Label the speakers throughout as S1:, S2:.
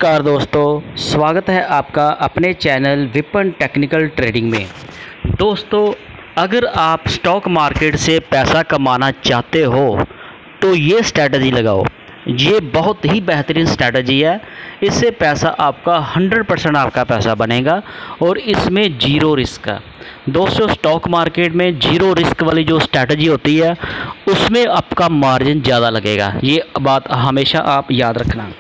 S1: नमस्कार दोस्तों, स्वागत है आपका अपने चैनल विपन टेक्निकल ट्रेडिंग में। दोस्तों, अगर आप स्टॉक मार्केट से पैसा कमाना चाहते हो तो ये स्ट्रैटेजी लगाओ। ये बहुत ही बेहतरीन स्ट्रैटेजी है। इससे पैसा आपका 100% आपका पैसा बनेगा और इसमें जीरो रिस्क है। दोस्तों, स्टॉक मार्केट में जीरो रिस्क वाली जो स्ट्रैटेजी होती है उसमें आपका मार्जिन ज़्यादा लगेगा। ये बात हमेशा आप याद रखना।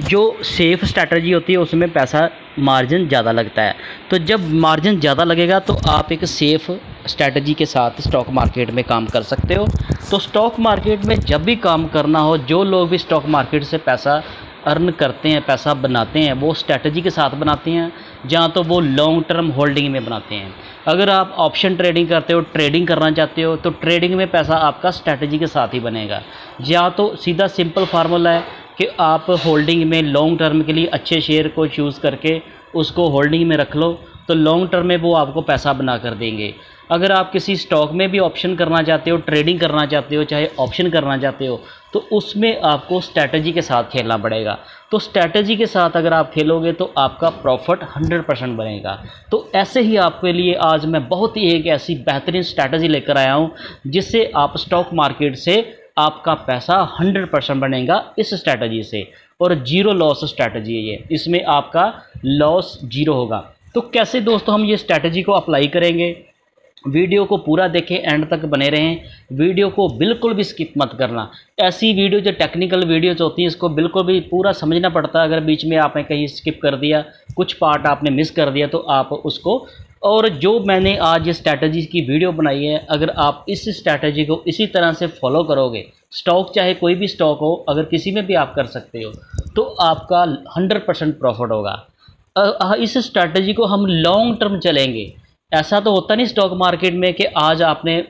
S1: जो सेफ़ स्ट्रैटेजी होती है उसमें पैसा मार्जिन ज़्यादा लगता है। तो जब मार्जिन ज़्यादा लगेगा तो आप एक सेफ़ स्ट्रैटेजी के साथ स्टॉक मार्केट में काम कर सकते हो। तो स्टॉक मार्केट में जब भी काम करना हो, जो लोग भी स्टॉक मार्केट से पैसा अर्न करते हैं, पैसा बनाते हैं, वो स्ट्रैटेजी के साथ बनाते हैं, जहाँ तो वो लॉन्ग टर्म होल्डिंग में बनाते हैं। अगर आप ऑप्शन ट्रेडिंग करते हो, ट्रेडिंग करना चाहते हो, तो ट्रेडिंग में पैसा आपका स्ट्रैटेजी के साथ ही बनेगा। जहाँ तो सीधा सिंपल फार्मूला है कि आप होल्डिंग में लॉन्ग टर्म के लिए अच्छे शेयर को चूज़ करके उसको होल्डिंग में रख लो, तो लॉन्ग टर्म में वो आपको पैसा बना कर देंगे। अगर आप किसी स्टॉक में भी ऑप्शन करना चाहते हो, ट्रेडिंग करना चाहते हो, चाहे ऑप्शन करना चाहते हो, तो उसमें आपको स्ट्रैटेजी के साथ खेलना पड़ेगा। तो स्ट्रैटेजी के साथ अगर आप खेलोगे तो आपका प्रॉफिट 100% बनेगा। तो ऐसे ही आपके लिए आज मैं बहुत ही एक ऐसी बेहतरीन स्ट्रैटेजी लेकर आया हूँ जिससे आप स्टॉक मार्केट से आपका पैसा 100% बनेगा इस स्ट्रैटेजी से। और जीरो लॉस स्ट्रैटेजी है ये, इसमें आपका लॉस जीरो होगा। तो कैसे दोस्तों हम ये स्ट्रैटेजी को अप्लाई करेंगे? वीडियो को पूरा देखें, एंड तक बने रहें। वीडियो को बिल्कुल भी स्किप मत करना। ऐसी वीडियो जो टेक्निकल वीडियोज़ होती हैं इसको बिल्कुल भी पूरा समझना पड़ता है। अगर बीच में आपने कहीं स्किप कर दिया, कुछ पार्ट आपने मिस कर दिया, तो आप उसको, और जो मैंने आज ये स्ट्रैटेजी की वीडियो बनाई है, अगर आप इस स्ट्रैटेजी को इसी तरह से फॉलो करोगे, स्टॉक चाहे कोई भी स्टॉक हो, अगर किसी में भी आप कर सकते हो, तो आपका 100% प्रॉफिट होगा। इस स्ट्रैटेजी को हम लॉन्ग टर्म चलेंगे। ऐसा तो होता नहीं स्टॉक मार्केट में कि आज आपने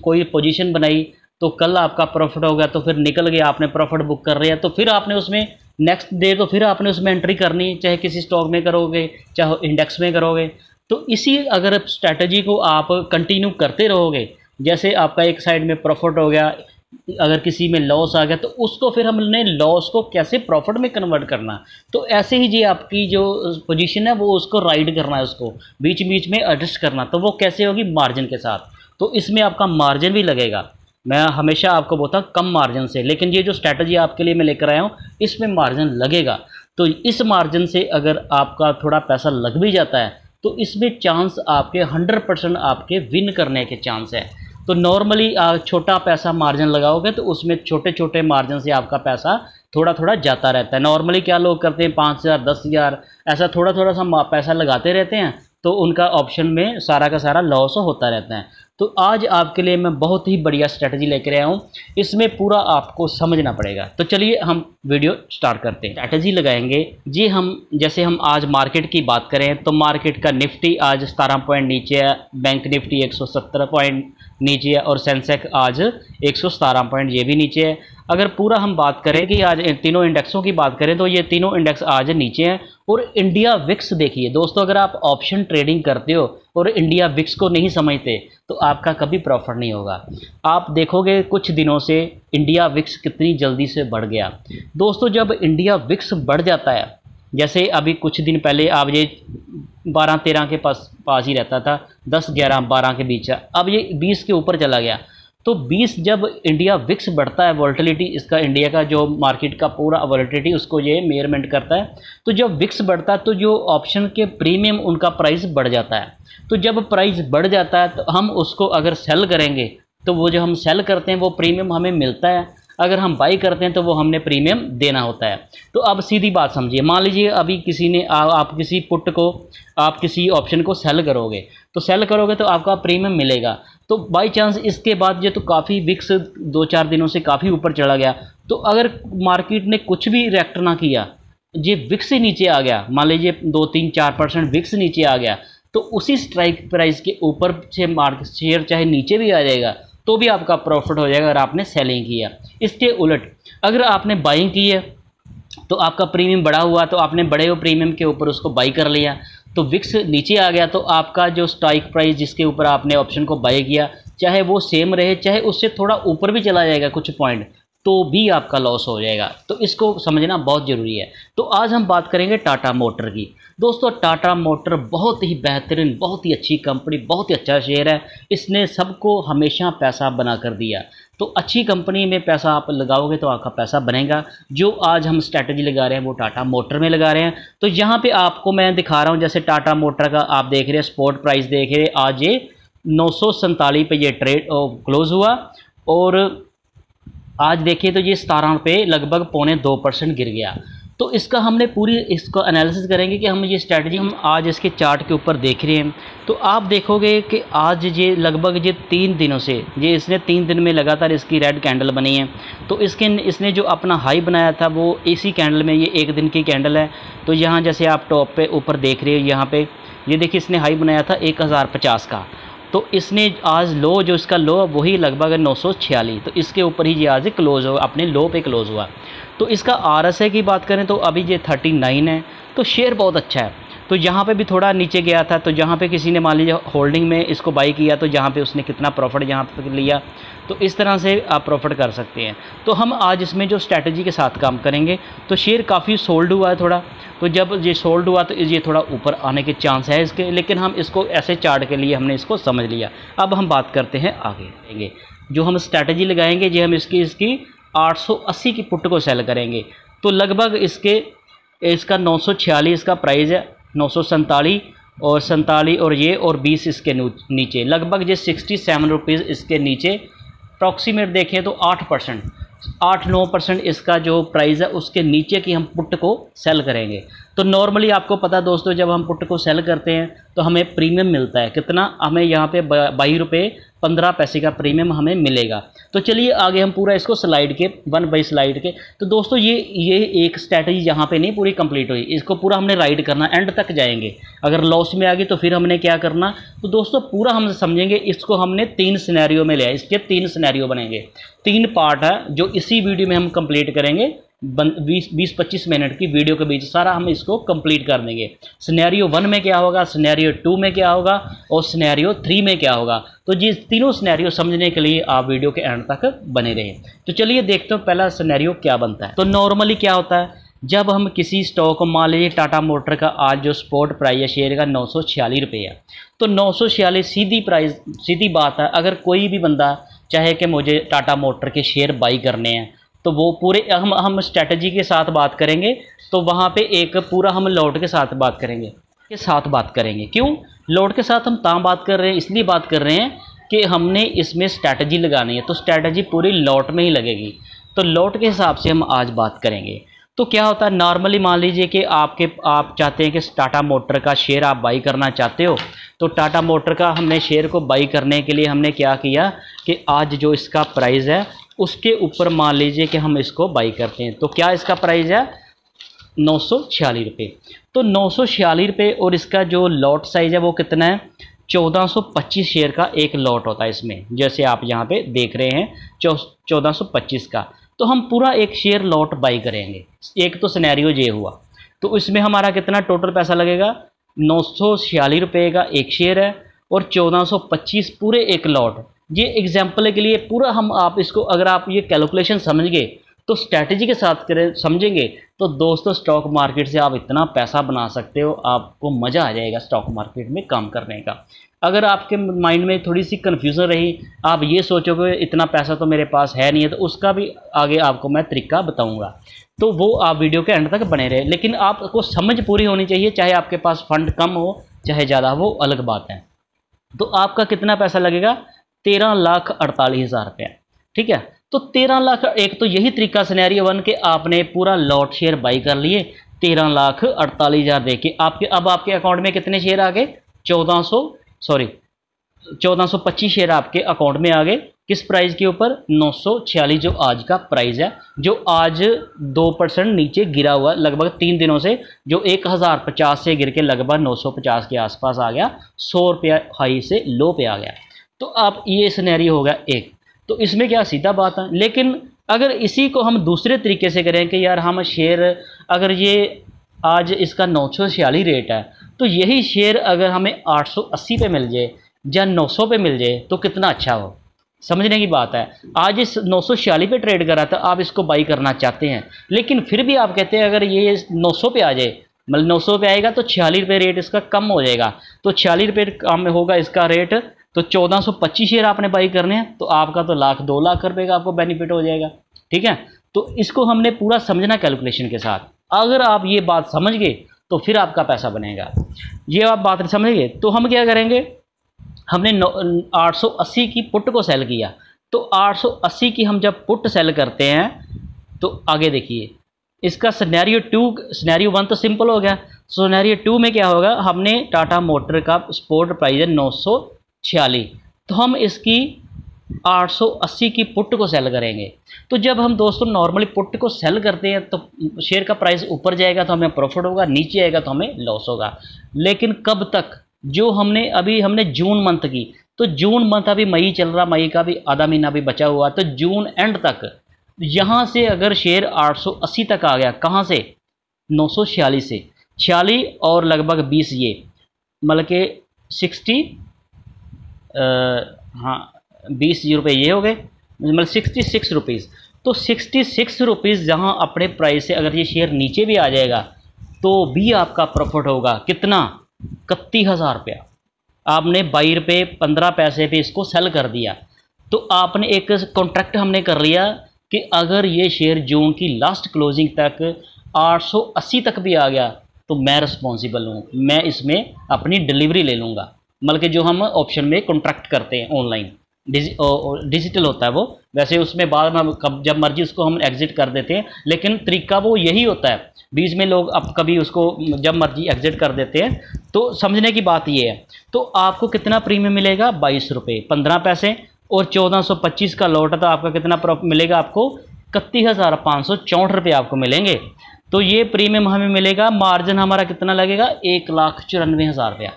S1: कोई पोजीशन बनाई तो कल आपका प्रॉफिट हो गया, तो फिर निकल गया, आपने प्रॉफिट बुक कर लिया, तो फिर आपने उसमें नेक्स्ट डे तो फिर आपने उसमें एंट्री करनी, चाहे किसी स्टॉक में करोगे, चाहे इंडेक्स में करोगे। तो इसी अगर स्ट्रैटेजी को आप कंटिन्यू करते रहोगे, जैसे आपका एक साइड में प्रॉफिट हो गया, अगर किसी में लॉस आ गया, तो उसको फिर हमने लॉस को कैसे प्रॉफिट में कन्वर्ट करना। तो ऐसे ही जी आपकी जो पोजीशन है वो उसको राइड करना है, उसको बीच बीच में एडजस्ट करना। तो वो कैसे होगी? मार्जिन के साथ। तो इसमें आपका मार्जिन भी लगेगा। मैं हमेशा आपको बोलता हूँ कम मार्जिन से, लेकिन ये जो स्ट्रैटेजी आपके लिए मैं लेकर आया हूँ इसमें मार्जिन लगेगा। तो इस मार्जिन से अगर आपका थोड़ा पैसा लग भी जाता है तो इसमें चांस आपके 100% आपके विन करने के चांस है। तो नॉर्मली छोटा पैसा मार्जिन लगाओगे तो उसमें छोटे छोटे मार्जिन से आपका पैसा थोड़ा थोड़ा जाता रहता है। नॉर्मली क्या लोग करते हैं, 5,000 10,000 ऐसा थोड़ा थोड़ा सा पैसा लगाते रहते हैं, तो उनका ऑप्शन में सारा का सारा लॉस होता रहता है। तो आज आपके लिए मैं बहुत ही बढ़िया स्ट्रैटेजी लेकर आया हूँ, इसमें पूरा आपको समझना पड़ेगा। तो चलिए हम वीडियो स्टार्ट करते हैं। स्ट्रैटेजी लगाएंगे जी हम। जैसे हम आज मार्केट की बात करें तो मार्केट का निफ्टी आज 17 पॉइंट नीचे है, बैंक निफ्टी 117 पॉइंट नीचे है, और सेंसेक्स आज 117 पॉइंट ये भी नीचे है। अगर पूरा हम बात करें कि आज तीनों इंडेक्सों की बात करें तो ये तीनों इंडेक्स आज नीचे हैं। और इंडिया विक्स देखिए दोस्तों, अगर आप ऑप्शन ट्रेडिंग करते हो और इंडिया विक्स को नहीं समझते तो आपका कभी प्रॉफिट नहीं होगा। आप देखोगे कुछ दिनों से इंडिया विक्स कितनी जल्दी से बढ़ गया। दोस्तों, जब इंडिया विक्स बढ़ जाता है, जैसे अभी कुछ दिन पहले आप ये 12-13 के पास ही रहता था, 10-11-12 के बीच है, अब ये 20 के ऊपर चला गया। तो 20 जब इंडिया विक्स बढ़ता है, वॉलेटिलिटी इसका इंडिया का जो मार्केट का पूरा वॉलेटिलिटी उसको ये मेजरमेंट करता है। तो जब विक्स बढ़ता है तो जो ऑप्शन के प्रीमियम उनका प्राइस बढ़ जाता है। तो जब प्राइस बढ़ जाता है तो हम उसको अगर सेल करेंगे तो वो जो हम सेल करते हैं वो प्रीमियम हमें मिलता है, अगर हम बाई करते हैं तो वो हमने प्रीमियम देना होता है। तो अब सीधी बात समझिए, मान लीजिए अभी किसी ने आप किसी पुट को, आप किसी ऑप्शन को सेल करोगे, तो सेल करोगे तो आपका प्रीमियम मिलेगा। तो बाई चांस इसके बाद ये तो काफ़ी विक्स 2-4 दिनों से काफ़ी ऊपर चला गया, तो अगर मार्केट ने कुछ भी रिएक्ट ना किया, ये विक्स ही नीचे आ गया, मान लीजिए 2-3-4% विक्स नीचे आ गया, तो उसी स्ट्राइक प्राइस के ऊपर से मार्केट शेयर चाहे नीचे भी आ जाएगा तो भी आपका प्रॉफिट हो जाएगा अगर आपने सेलिंग किया। इसके उलट अगर आपने बाइंग की है तो आपका प्रीमियम बढ़ा हुआ, तो आपने बड़े हुए प्रीमियम के ऊपर उसको बाई कर लिया, तो विक्स नीचे आ गया, तो आपका जो स्ट्राइक प्राइस जिसके ऊपर आपने ऑप्शन को बाई किया, चाहे वो सेम रहे चाहे उससे थोड़ा ऊपर भी चला जाएगा कुछ पॉइंट, तो भी आपका लॉस हो जाएगा। तो इसको समझना बहुत ज़रूरी है। तो आज हम बात करेंगे टाटा मोटर की। दोस्तों टाटा मोटर बहुत ही बेहतरीन, बहुत ही अच्छी कंपनी, बहुत ही अच्छा शेयर है। इसने सबको हमेशा पैसा बना कर दिया। तो अच्छी कंपनी में पैसा आप लगाओगे तो आपका पैसा बनेगा। जो आज हम स्ट्रैटेजी लगा रहे हैं वो टाटा मोटर में लगा रहे हैं। तो यहाँ पे आपको मैं दिखा रहा हूँ, जैसे टाटा मोटर का आप देख रहे हैं स्पॉट प्राइस देख रहे हैं, आज ये 947 पे ये ट्रेड क्लोज हुआ, और आज देखिए तो ये 17 पे लगभग 0.25% गिर गया। तो इसका हमने पूरी इसको एनालिसिस करेंगे कि हम ये स्ट्रैटेजी हम आज इसके चार्ट के ऊपर देख रहे हैं। तो आप देखोगे कि आज ये लगभग ये 3 दिनों से ये इसने 3 दिन में लगातार इसकी रेड कैंडल बनी है। तो इसने जो अपना हाई बनाया था वो इसी कैंडल में, ये 1 दिन की कैंडल है। तो यहाँ जैसे आप टॉप पे ऊपर देख रहे हो, यहाँ पे ये देखिए इसने हाई बनाया था 1050 का। तो इसने आज लो, जो इसका लो वही लगभग 946, तो इसके ऊपर ही ये आज क्लोज हुआ, अपने लो पे क्लोज हुआ। तो इसका RSI की बात करें तो अभी ये 39 है। तो शेयर बहुत अच्छा है। तो यहाँ पे भी थोड़ा नीचे गया था, तो जहाँ पे किसी ने मान लीजिए होल्डिंग में इसको बाई किया तो जहाँ पे उसने कितना प्रॉफिट यहाँ पे लिया, तो इस तरह से आप प्रॉफिट कर सकते हैं। तो हम आज इसमें जो स्ट्रैटेजी के साथ काम करेंगे, तो शेयर काफ़ी सोल्ड हुआ है थोड़ा। तो जब ये सोल्ड हुआ तो ये थोड़ा ऊपर आने के चांस है इसके, लेकिन हम इसको ऐसे चार्ट के लिए हमने इसको समझ लिया। अब हम बात करते हैं आगे। जो हम स्ट्रैटेजी लगाएंगे ये हम इसकी 880 की पुट को सेल करेंगे। तो लगभग इसका 946 इसका प्राइस है, 947 और 47 और ये और 20 इसके नीचे, लगभग ये 67 रुपीज़ इसके नीचे अप्रॉक्सीमेट देखें तो 8%, 8-9% इसका जो प्राइस है उसके नीचे की हम पुट को सेल करेंगे। तो नॉर्मली आपको पता दोस्तों, जब हम पुट को सेल करते हैं तो हमें प्रीमियम मिलता है कितना, हमें यहाँ पे 22 रुपये 15 पैसे का प्रीमियम हमें मिलेगा। तो चलिए आगे हम पूरा इसको स्लाइड के 1 बाई स्लाइड के। तो दोस्तों ये एक स्ट्रैटेजी यहाँ पे नहीं पूरी कंप्लीट हुई, इसको पूरा हमने राइड करना, एंड तक जाएंगे। अगर लॉस में आ गई तो फिर हमने क्या करना, तो दोस्तों पूरा हम समझेंगे। इसको हमने 3 सिनेरियो में लिया, इसके 3 सिनेरियो बनेंगे, 3 पार्ट है जो इसी वीडियो में हम कंप्लीट करेंगे। 20-25 मिनट की वीडियो के बीच सारा हम इसको कंप्लीट कर देंगे। सिनेरियो 1 में क्या होगा, सिनेरियो 2 में क्या होगा और सिनेरियो 3 में क्या होगा। तो ये तीनों सिनेरियो समझने के लिए आप वीडियो के एंड तक बने रहें। तो चलिए देखते हो पहला सिनेरियो क्या बनता है। तो नॉर्मली क्या होता है, जब हम किसी स्टॉक को मान लीजिए टाटा मोटर का आज जो स्पॉट प्राइस है शेयर का 946 रुपये है। तो 946 सीधी बात है, अगर कोई भी बंदा चाहे कि मुझे टाटा मोटर के शेयर बाई करने हैं तो वो पूरे हम स्ट्रैटेजी के साथ बात करेंगे। तो वहाँ पे एक पूरा हम लॉट के साथ बात करेंगे। क्यों लॉट के साथ हम तां बात कर रहे हैं, इसलिए बात कर रहे हैं कि हमने इसमें स्ट्रैटेजी लगानी है। तो स्ट्रैटेजी पूरी लॉट में ही लगेगी। तो लॉट के हिसाब से हम आज बात करेंगे। तो क्या होता है, नॉर्मली मान लीजिए कि आप चाहते हैं कि टाटा मोटर का शेयर आप बाई करना चाहते हो। तो टाटा मोटर का हमने शेयर को बाई करने के लिए हमने क्या किया कि आज जो इसका प्राइस है उसके ऊपर मान लीजिए कि हम इसको बाई करते हैं। तो क्या इसका प्राइस है 946 रुपये। तो 946 रुपये और इसका जो लॉट साइज़ है वो कितना है, 1425 शेयर का एक लॉट होता है इसमें, जैसे आप यहाँ पे देख रहे हैं 1425 का। तो हम पूरा एक शेयर लॉट बाई करेंगे। एक तो सिनेरियो ये हुआ, तो इसमें हमारा कितना टोटल पैसा लगेगा, 946 रुपये का एक शेयर है और 1425 पूरे एक लॉट। ये एग्जाम्पल के लिए पूरा हम आप इसको अगर आप ये कैलकुलेशन समझ गए तो स्ट्रैटेजी के साथ करें समझेंगे तो दोस्तों स्टॉक मार्केट से आप इतना पैसा बना सकते हो, आपको मज़ा आ जाएगा स्टॉक मार्केट में काम करने का। अगर आपके माइंड में थोड़ी सी कन्फ्यूज़न रही, आप ये सोचोगे इतना पैसा तो मेरे पास है नहीं है, तो उसका भी आगे आपको मैं तरीका बताऊँगा। तो वो आप वीडियो के एंड तक बने रहे, लेकिन आपको समझ पूरी होनी चाहिए। चाहे आपके पास फंड कम हो चाहे ज़्यादा, वो अलग बात है। तो आपका कितना पैसा लगेगा, 13,48,000 रुपया। ठीक है, तो 13 लाख, एक तो यही तरीका सिनेरियो 1 के आपने पूरा लॉट शेयर बाई कर लिए 13,48,000 दे के। अब आपके अकाउंट में कितने शेयर आ गए, 1425 शेयर आपके अकाउंट में आ गए। किस प्राइस के ऊपर, 946 जो आज का प्राइस है, जो आज 2% नीचे गिरा हुआ लगभग 3 दिनों से, जो 1050 से गिर के लगभग 950 के आसपास आ गया, 100 रुपया हाई से लो पे आ गया। तो आप ये सिनेरियो होगा एक। तो इसमें क्या सीधा बात है, लेकिन अगर इसी को हम दूसरे तरीके से करें कि यार हम शेयर, अगर ये आज इसका 946 रेट है तो यही शेयर अगर हमें 880 पे मिल जाए या 900 पे मिल जाए तो कितना अच्छा हो। समझने की बात है। आज इस 946 पे ट्रेड कर रहा था, आप इसको बाई करना चाहते हैं, लेकिन फिर भी आप कहते हैं अगर ये 900 पे आ जाए, मतलब 900 पे आएगा तो 46 रुपये रेट इसका कम हो जाएगा, तो 46 रुपये कम में होगा इसका रेट, तो 1425 शेयर आपने बाई करने हैं, तो आपका तो 2 लाख रुपये का आपको बेनिफिट हो जाएगा। ठीक है, तो इसको हमने पूरा समझना कैलकुलेशन के साथ। अगर आप ये बात समझ गए तो फिर आपका पैसा बनेगा। ये आप बात समझ गए तो हम क्या करेंगे, हमने 880 की पुट को सेल किया, तो 880 की हम जब पुट सेल करते हैं तो आगे देखिए इसका सिनेरियो 1 तो सिंपल हो गया। सिनेरियो 2 में क्या होगा, हमने टाटा मोटर का स्पॉट प्राइस है 946, तो हम इसकी 880 की पुट को सेल करेंगे। तो जब हम दोस्तों नॉर्मली पुट को सेल करते हैं तो शेयर का प्राइस ऊपर जाएगा तो हमें प्रॉफिट होगा, नीचे आएगा तो हमें लॉस होगा। लेकिन कब तक, जो हमने जून मंथ की, तो जून मंथ अभी मई चल रहा, मई का भी आधा महीना भी बचा हुआ, तो जून एंड तक यहाँ से अगर शेयर 880 तक आ गया, कहाँ से, 946 से, 46 और लगभग 20, ये मतलब के 60, हाँ 20 रुपये ये हो गए, मतलब 66 रुपीज़। तो 66 रुपीज़ जहाँ अपने प्राइस से अगर ये शेयर नीचे भी आ जाएगा तो भी आपका प्रॉफिट होगा कितना, 31,000 रुपया। आपने 22 रुपये 15 पैसे पे इसको सेल कर दिया, तो आपने एक कॉन्ट्रैक्ट हमने कर लिया कि अगर ये शेयर जून की लास्ट क्लोजिंग तक 880 तक भी आ गया तो मैं रिस्पॉन्सिबल हूँ, मैं इसमें अपनी डिलीवरी ले लूँगा। मतलब कि जो हम ऑप्शन में कॉन्ट्रैक्ट करते हैं ऑनलाइन, डिजिटल होता है वो, वैसे उसमें बाद में हम जब मर्जी उसको हम एग्जिट कर देते हैं, लेकिन तरीका वो यही होता है। बीच में लोग अब कभी उसको जब मर्जी एग्जिट कर देते हैं। तो समझने की बात ये है, तो आपको कितना प्रीमियम मिलेगा, 22 रुपये 15 पैसे, और 1425 का लॉट है तो आपका कितना प्रॉफिट मिलेगा, आपको 31,564 रुपये आपको मिलेंगे। तो ये प्रीमियम हमें मिलेगा, मार्जिन हमारा कितना लगेगा, 1,94,000 रुपया।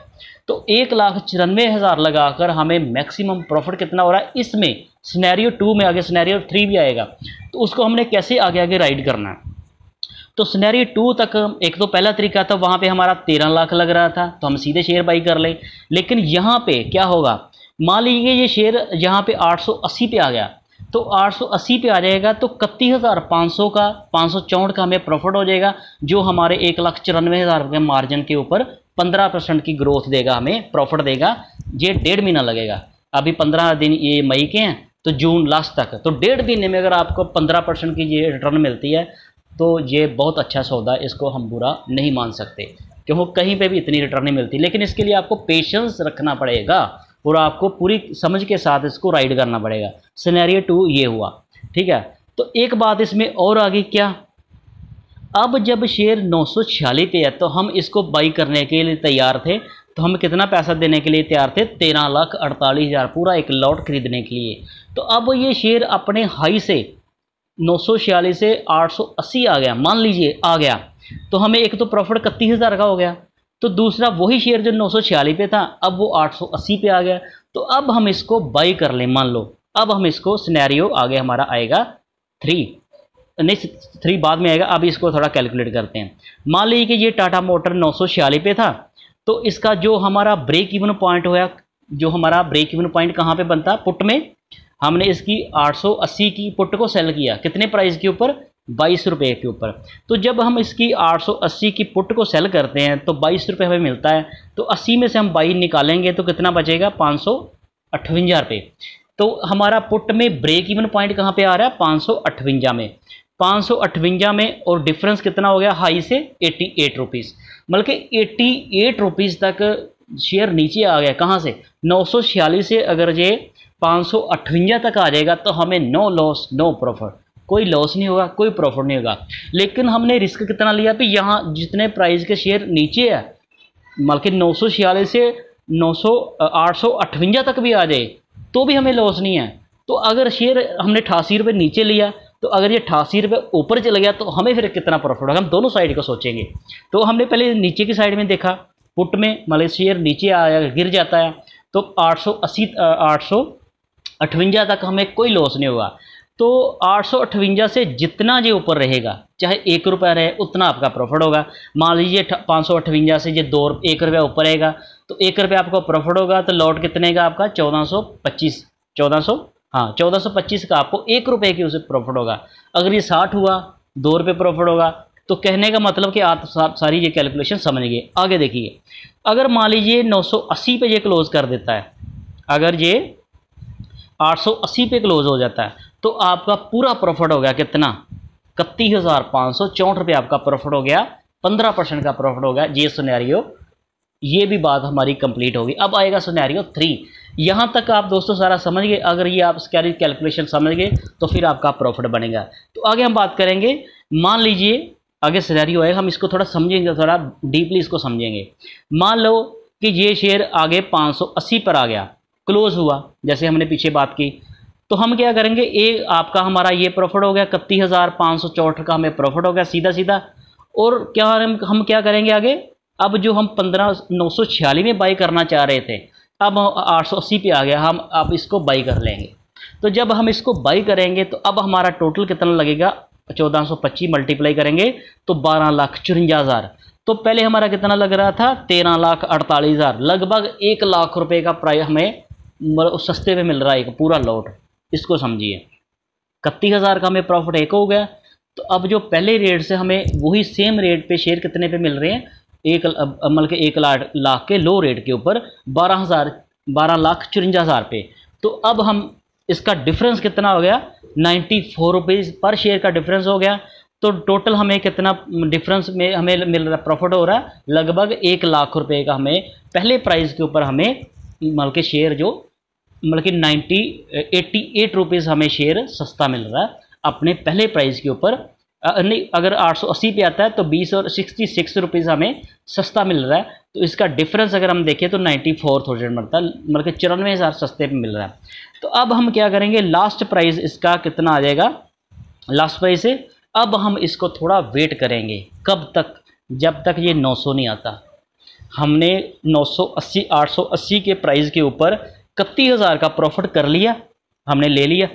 S1: तो 1,94,000 लगाकर हमें मैक्सिमम प्रॉफिट कितना हो रहा है इसमें। सिनेरियो 2 में आगे सिनेरियो 3 भी आएगा, तो उसको हमने कैसे आगे आगे राइड करना है। तो सिनेरियो 2 तक एक तो पहला तरीका था, वहाँ पे हमारा 13 लाख लग रहा था तो हम सीधे शेयर बाई कर लें। लेकिन यहाँ पे क्या होगा, मान लीजिए ये शेयर यहाँ पे 880 पे आ गया, तो 880 पे आ जाएगा तो 31,500 का 564 का हमें प्रॉफिट हो जाएगा, जो हमारे 1,94,000 के मार्जिन के ऊपर 15% की ग्रोथ देगा, हमें प्रॉफिट देगा। ये 1.5 महीना लगेगा, अभी 15 दिन ये मई के हैं तो जून लास्ट तक, तो 1.5 महीने में अगर आपको 15% की ये रिटर्न मिलती है तो ये बहुत अच्छा सौदा है, इसको हम बुरा नहीं मान सकते, क्योंकि कहीं पे भी इतनी रिटर्न नहीं मिलती। लेकिन इसके लिए आपको पेशेंस रखना पड़ेगा और आपको पूरी समझ के साथ इसको राइड करना पड़ेगा। सिनेरियो 2 ये हुआ, ठीक है। तो एक बात इसमें और आगे क्या, अब जब शेयर 946 पे है तो हम इसको बाई करने के लिए तैयार थे, तो हम कितना पैसा देने के लिए तैयार थे, 13,48,000 पूरा एक लॉट खरीदने के लिए। तो अब ये शेयर अपने हाई से 946 से 880 आ गया, मान लीजिए आ गया, तो हमें एक तो प्रॉफिट 31,000 का हो गया, तो दूसरा वही शेयर जो 946 पे था अब वो 880 पे आ गया। तो अब हम इसको बाई कर लें, मान लो अब हम इसको सिनेरियो आगे हमारा आएगा 3, नहीं 3 बाद में आएगा, अब इसको थोड़ा कैलकुलेट करते हैं। मान लीजिए कि ये टाटा मोटर 946 पे था, तो इसका जो हमारा ब्रेक इवन पॉइंट होया, जो हमारा ब्रेक इवन पॉइंट कहाँ पे बनता, पुट में हमने इसकी 880 की पुट को सेल किया, कितने प्राइस के ऊपर, 22 रुपये के ऊपर। तो जब हम इसकी 880 की पुट को सेल करते हैं तो 22 रुपये हमें मिलता है, तो 80 में से हम 22 निकालेंगे तो कितना बचेगा, 558 रुपये। तो हमारा पुट में ब्रेक इवन पॉइंट कहाँ पे आ रहा है, 558 में, 558 में, और डिफरेंस कितना हो गया हाई से 88 रुपीज़, मतलब कि 88 रुपीज़ तक शेयर नीचे आ गया। कहाँ से, 946 से अगर ये 558 तक आ जाएगा तो हमें नो लॉस नो प्रॉफिट, कोई लॉस नहीं होगा, कोई प्रॉफिट नहीं होगा। लेकिन हमने रिस्क कितना लिया कि यहाँ जितने प्राइस के शेयर नीचे है, मतलब कि 946 से 858 तक भी आ जाए तो भी हमें लॉस नहीं है। तो अगर शेयर हमने 88 रुपये नीचे लिया, तो अगर ये 88 रुपये ऊपर चला गया तो हमें फिर कितना प्रॉफिट होगा, हम दोनों साइड को सोचेंगे। तो हमने पहले नीचे की साइड में देखा, पुट में मतलब शेयर नीचे आया गिर जाता है तो 858 तक हमें कोई लॉस नहीं होगा। तो 858 से जितना जो ऊपर रहेगा, चाहे 1 रुपया रहे, उतना आपका प्रॉफिट होगा। मान लीजिए 558 से जो 1 रुपया ऊपर रहेगा तो 1 रुपया आपको प्रॉफिट होगा, तो लॉट कितने का आपका 1425, हाँ 1425 का आपको 1 रुपये की उसे प्रॉफिट होगा। अगर ये 60 हुआ 2 रुपये प्रॉफिट होगा। तो कहने का मतलब कि आप सारी ये कैलकुलेशन समझ गए। आगे देखिए, अगर मान लीजिए 980 पे ये क्लोज कर देता है, अगर ये 880 पे क्लोज हो जाता है, तो आपका पूरा प्रॉफिट हो गया कितना, 31,564 रुपये आपका प्रॉफिट हो गया, 15% का प्रॉफिट हो गया। ये सिनेरियो, ये भी बात हमारी कंप्लीट होगी। अब आएगा सिनेरियो 3। यहाँ तक आप दोस्तों सारा समझ गए। अगर ये आप इसकी कैलकुलेशन समझ गए तो फिर आपका प्रॉफिट बनेगा। तो आगे हम बात करेंगे, मान लीजिए आगे सिनेरियो है, हम इसको थोड़ा समझेंगे, थोड़ा डीपली इसको समझेंगे। मान लो कि ये शेयर आगे 580 पर आ गया, क्लोज हुआ, जैसे हमने पीछे बात की। तो हम क्या करेंगे, एक आपका हमारा ये प्रॉफिट हो गया 31,564 का हमें प्रॉफिट हो गया सीधा सीधा। और क्या हम क्या करेंगे आगे, अब जो हम 15,946 में बाई करना चाह रहे थे, अब 880 पे आ गया, हम अब इसको बाई कर लेंगे। तो जब हम इसको बाई करेंगे तो अब हमारा टोटल कितना लगेगा, 1425 मल्टीप्लाई करेंगे तो 12,54,000। तो पहले हमारा कितना लग रहा था, 13,48,000, लगभग 1 लाख रुपए का प्राइस हमें सस्ते पे मिल रहा है, एक पूरा लॉट। इसको समझिए, 31,000 का हमें प्रॉफिट एक हो गया। तो अब जो पहले रेट से हमें वही सेम रेट पे शेयर कितने पे मिल रहे हैं, 1 लाख के लो रेट के ऊपर 12,54,000 पे। तो अब हम इसका डिफरेंस कितना हो गया, 94 रुपीज़ पर शेयर का डिफरेंस हो गया। तो टोटल हमें कितना डिफरेंस में हमें मिल रहा, प्रॉफिट हो रहा है लगभग 1 लाख रुपए का हमें पहले प्राइस के ऊपर हमें मतलब के शेयर जो मतलब कि 88 रुपीज़ हमें शेयर सस्ता मिल रहा है अपने पहले प्राइस के ऊपर। नहीं, अगर 880 पे आता है तो 20 और 66 रुपीज़ हमें सस्ता मिल रहा है। तो इसका डिफरेंस अगर हम देखें तो 94,000 मिलता है, मतलब कि 94,000 सस्ते पे मिल रहा है। तो अब हम क्या करेंगे, लास्ट प्राइस इसका कितना आ जाएगा, लास्ट प्राइस से अब हम इसको थोड़ा वेट करेंगे, कब तक, जब तक ये 900 नहीं आता। हमने 980 880 के प्राइस के ऊपर 31,000 का प्रॉफिट कर लिया, हमने ले लिया।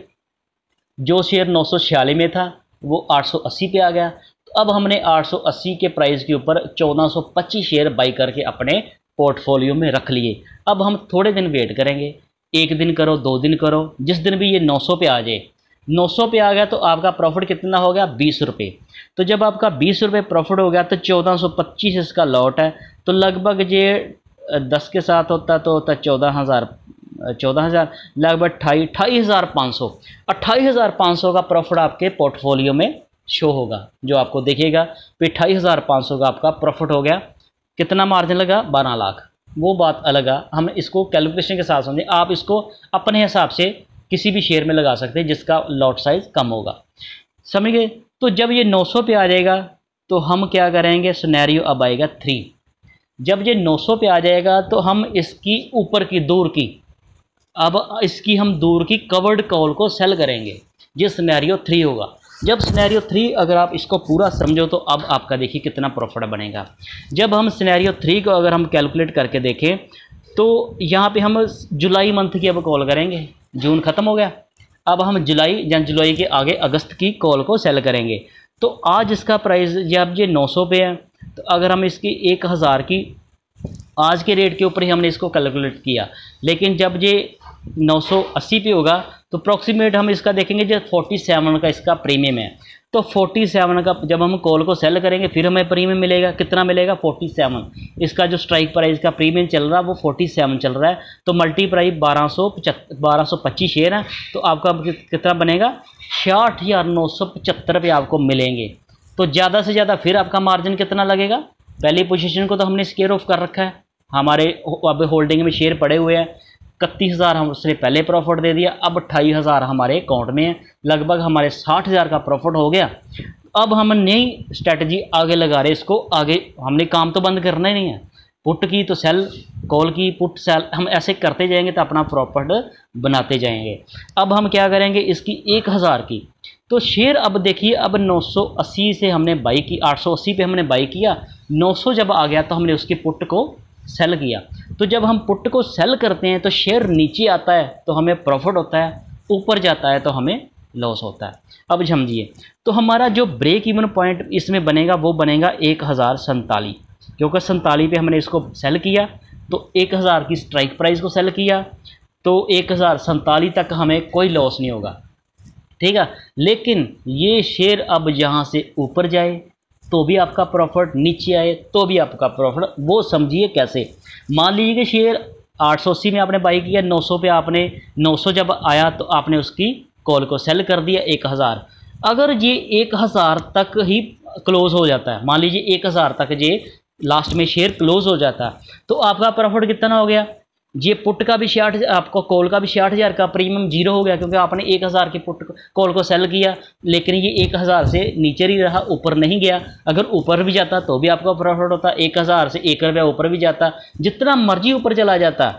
S1: जो शेयर 946 में था वो 880 पे आ गया। तो अब हमने 880 के प्राइस के ऊपर 1425 शेयर बाई करके अपने पोर्टफोलियो में रख लिए। अब हम थोड़े दिन वेट करेंगे, 1 दिन करो, 2 दिन करो, जिस दिन भी ये 900 पे आ जाए, 900 पे आ गया तो आपका प्रॉफिट कितना हो गया, 20 रुपये। तो जब आपका 20 रुपये प्रॉफिट हो गया तो 1425 इसका लॉट है। तो लगभग ये 10 के साथ होता तो होता 14,000 लगभग 28,500 28,500 का प्रॉफिट आपके पोर्टफोलियो में शो होगा, जो आपको देखेगा। फिर 28,500 का आपका प्रॉफिट हो गया। कितना मार्जिन लगा, 12 लाख। वो बात अलग है, हम इसको कैलकुलेशन के साथ समझें। आप इसको अपने हिसाब से किसी भी शेयर में लगा सकते हैं जिसका लॉट साइज कम होगा, समझ गए। तो जब ये 900 पे आ जाएगा तो हम क्या करेंगे, सिनेरियो अब आएगा 3। जब ये 900 पे आ जाएगा तो हम इसकी ऊपर की दूर की, अब इसकी हम दूर की कवर्ड कॉल को सेल करेंगे। ये सिनेरियो 3 होगा। जब सिनेरियो 3 अगर आप इसको पूरा समझो तो अब आपका देखिए कितना प्रॉफिट बनेगा। जब हम सिनेरियो 3 को अगर हम कैलकुलेट करके देखें तो यहाँ पे हम जुलाई मंथ की अब कॉल करेंगे, जून ख़त्म हो गया, अब हम जुलाई के आगे अगस्त की कॉल को सेल करेंगे। तो आज इसका प्राइस जब ये 900 पे है, तो अगर हम इसकी 1,000 की आज के रेट के ऊपर ही हमने इसको कैलकुलेट किया, लेकिन जब ये 980 पे होगा तो अप्रॉक्सीमेट हम इसका देखेंगे जो 47 का इसका प्रीमियम है। तो 47 का जब हम कॉल को सेल करेंगे फिर हमें प्रीमियम मिलेगा, कितना मिलेगा, 47। इसका जो स्ट्राइक प्राइस का प्रीमियम चल रहा है वो 47 चल रहा है। तो मल्टीप्लाई 1225 शेयर है, तो आपका कितना बनेगा, 60,975 पे आपको मिलेंगे। तो ज़्यादा से ज़्यादा फिर आपका मार्जिन कितना लगेगा, पहली पोजीशन को तो हमने स्केयर ऑफ कर रखा है, हमारे अब होल्डिंग में शेयर पड़े हुए हैं। 31,000 हम उसने पहले प्रॉफिट दे दिया, अब 28,000 हमारे अकाउंट में है, लगभग हमारे 60,000 का प्रॉफिट हो गया। अब हम नई स्ट्रेटजी आगे लगा रहे, इसको आगे हमने काम तो बंद करना ही नहीं है, पुट की तो सेल, कॉल की पुट सेल, हम ऐसे करते जाएंगे तो अपना प्रॉफिट बनाते जाएंगे। अब हम क्या करेंगे, इसकी 1,000 की तो शेयर अब देखिए, अब 980 से हमने बाई की, 880 पे हमने बाई किया, 900 जब आ गया तो हमने उसकी पुट को सेल किया। तो जब हम पुट को सेल करते हैं तो शेयर नीचे आता है तो हमें प्रॉफिट होता है, ऊपर जाता है तो हमें लॉस होता है। अब समझिए, तो हमारा जो ब्रेक इवन पॉइंट इसमें बनेगा वो बनेगा 1,047, क्योंकि 47 पे हमने इसको सेल किया तो 1,000 की स्ट्राइक प्राइस को सेल किया। तो 1047 तक हमें कोई लॉस नहीं होगा, ठीक है। लेकिन ये शेयर अब यहाँ से ऊपर जाए तो भी आपका प्रॉफिट, नीचे आए तो भी आपका प्रॉफिट। वो समझिए कैसे, मान लीजिए कि शेयर 880 में आपने बाई किया, 900 पे आपने 900 जब आया तो आपने उसकी कॉल को सेल कर दिया 1000। अगर ये 1000 तक ही क्लोज हो जाता है, मान लीजिए 1000 तक ये लास्ट में शेयर क्लोज हो जाता है, तो आपका प्रॉफिट कितना हो गया? ये पुट का भी 66, आपको कॉल का भी 66,000 का प्रीमियम जीरो हो गया, क्योंकि आपने 1000 की पुट कॉल को सेल किया, लेकिन ये 1000 से नीचे ही रहा, ऊपर नहीं गया। अगर ऊपर भी जाता तो भी आपका प्रॉफिट होता, 1000 से 1 रुपया ऊपर भी जाता, जितना मर्जी ऊपर चला जाता,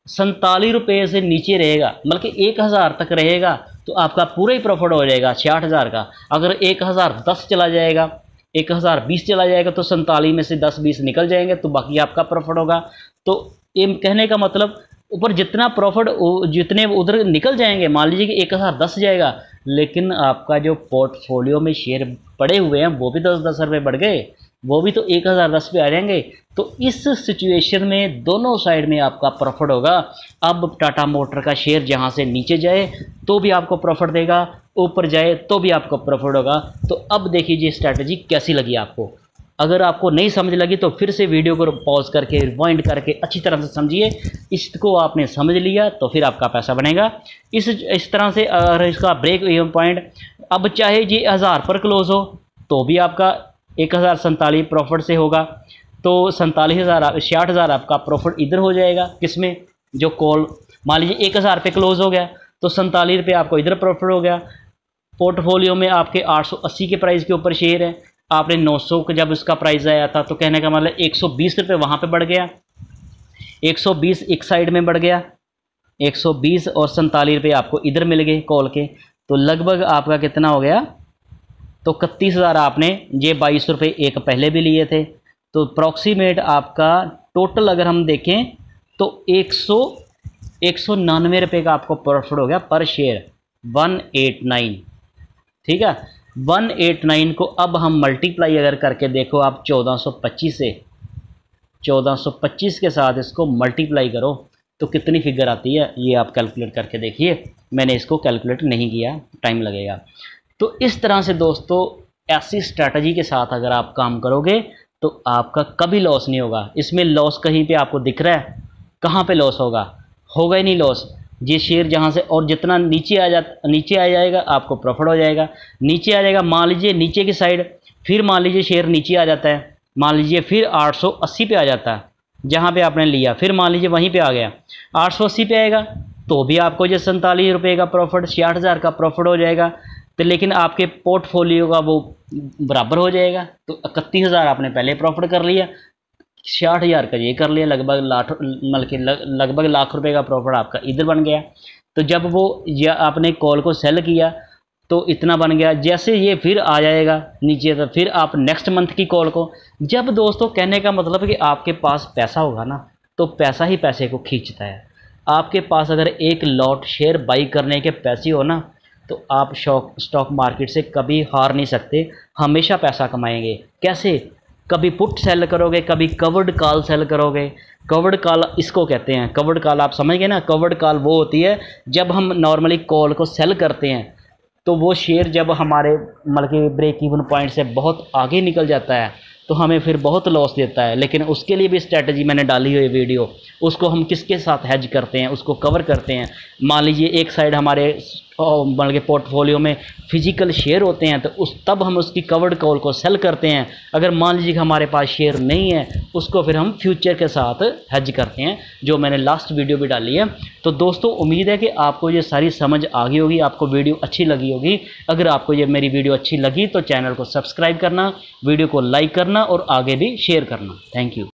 S1: 47 रुपये से नीचे रहेगा, बल्कि 1000 तक रहेगा तो आपका पूरा ही प्रॉफिट हो जाएगा 66,000 का। अगर 1010 चला जाएगा, 1020 चला जाएगा तो 47 में से 10-20 निकल जाएंगे, तो बाकी आपका प्रॉफिट होगा। तो ये कहने का मतलब ऊपर जितना प्रॉफिट जितने उधर निकल जाएंगे, मान लीजिए कि 1010 जाएगा, लेकिन आपका जो पोर्टफोलियो में शेयर पड़े हुए हैं वो भी 10-10 रुपये बढ़ गए, वो भी तो 1010 पे आ जाएंगे। तो इस सिचुएशन में दोनों साइड में आपका प्रॉफिट होगा। अब टाटा मोटर का शेयर जहाँ से नीचे जाए तो भी आपको प्रॉफिट देगा, ऊपर जाए तो भी आपको प्रॉफिट होगा। तो अब देखिए स्ट्रैटेजी कैसी लगी आपको। अगर आपको नहीं समझ लगी तो फिर से वीडियो को पॉज करके रिवाइंड करके अच्छी तरह से समझिए। इसको आपने समझ लिया तो फिर आपका पैसा बनेगा। इस तरह से अगर इसका ब्रेक इवन पॉइंट, अब चाहे ये 1000 पर क्लोज हो तो भी आपका 1047 प्रॉफिट से होगा, तो 67,000 आपका प्रॉफिट इधर हो जाएगा। किसमें? जो कॉल मान लीजिए 1000 पे क्लोज हो गया तो 47 रुपये आपको इधर प्रॉफिट हो गया। पोर्टफोलियो में आपके 880 के प्राइस के ऊपर शेयर है, आपने 900 का जब उसका प्राइस आया था तो कहने का मतलब 120 रुपये वहाँ पे बढ़ गया, 120 एक साइड में बढ़ गया, 120 और 47 रुपये आपको इधर मिल गए कॉल के, तो लगभग आपका कितना हो गया? तो 31,000 आपने ये 22 रुपये एक पहले भी लिए थे, तो अप्रॉक्सीमेट आपका टोटल अगर हम देखें तो 199 रुपये का आपको प्रॉफिट हो गया पर शेयर, 189, ठीक है। 189 को अब हम मल्टीप्लाई अगर करके देखो आप 1425 से, 1425 के साथ इसको मल्टीप्लाई करो तो कितनी फिगर आती है ये आप कैलकुलेट करके देखिए। मैंने इसको कैलकुलेट नहीं किया, टाइम लगेगा। तो इस तरह से दोस्तों ऐसी स्ट्रैटेजी के साथ अगर आप काम करोगे तो आपका कभी लॉस नहीं होगा। इसमें लॉस कहीं पे आपको दिख रहा है? कहाँ पे लॉस होगा? होगा ही नहीं लॉस। ये शेयर जहाँ से और जितना नीचे आ जाएगा आपको प्रॉफिट हो जाएगा। नीचे आ जाएगा, मान लीजिए नीचे की साइड, फिर मान लीजिए शेयर नीचे आ जाता है, मान लीजिए फिर 880 पे आ जाता है जहाँ पे आपने लिया, फिर मान लीजिए वहीं पे आ गया 880 पे आएगा तो भी आपको जो 47 रुपये का प्रॉफिट, 66,000 का प्रॉफिट हो जाएगा। तो लेकिन आपके पोर्टफोलियो का वो बराबर हो जाएगा, तो 31,000 आपने पहले प्रॉफिट कर लिया, 60,000 का ये कर लिया, लगभग लाख रुपए का प्रॉफिट आपका इधर बन गया। तो जब वो या आपने कॉल को सेल किया तो इतना बन गया। जैसे ये फिर आ जाएगा नीचे तो फिर आप नेक्स्ट मंथ की कॉल को, जब दोस्तों कहने का मतलब है कि आपके पास पैसा होगा ना तो पैसा ही पैसे को खींचता है। आपके पास अगर एक लॉट शेयर बाई करने के पैसे हो ना तो आप स्टॉक मार्केट से कभी हार नहीं सकते, हमेशा पैसा कमाएंगे। कैसे? कभी पुट सेल करोगे, कभी कवर्ड कॉल सेल करोगे। कवर्ड कॉल इसको कहते हैं, कवर्ड कॉल आप समझ गए ना। कवर्ड कॉल वो होती है जब हम नॉर्मली कॉल को सेल करते हैं तो वो शेयर जब हमारे मतलब कि ब्रेक इवन पॉइंट से बहुत आगे निकल जाता है तो हमें फिर बहुत लॉस देता है। लेकिन उसके लिए भी स्ट्रैटेजी मैंने डाली हुई वीडियो, उसको हम किसके साथ हेज करते हैं, उसको कवर करते हैं। मान लीजिए एक साइड हमारे मतलब के पोर्टफोलियो में फिजिकल शेयर होते हैं तो तब हम उसकी कवर्ड कॉल को सेल करते हैं। अगर मान लीजिए कि हमारे पास शेयर नहीं है उसको फिर हम फ्यूचर के साथ हेज करते हैं, जो मैंने लास्ट वीडियो भी डाली है। तो दोस्तों उम्मीद है कि आपको ये सारी समझ आ गई होगी, आपको वीडियो अच्छी लगी होगी। अगर आपको ये मेरी वीडियो अच्छी लगी तो चैनल को सब्सक्राइब करना, वीडियो को लाइक करना और आगे भी शेयर करना। Thank you.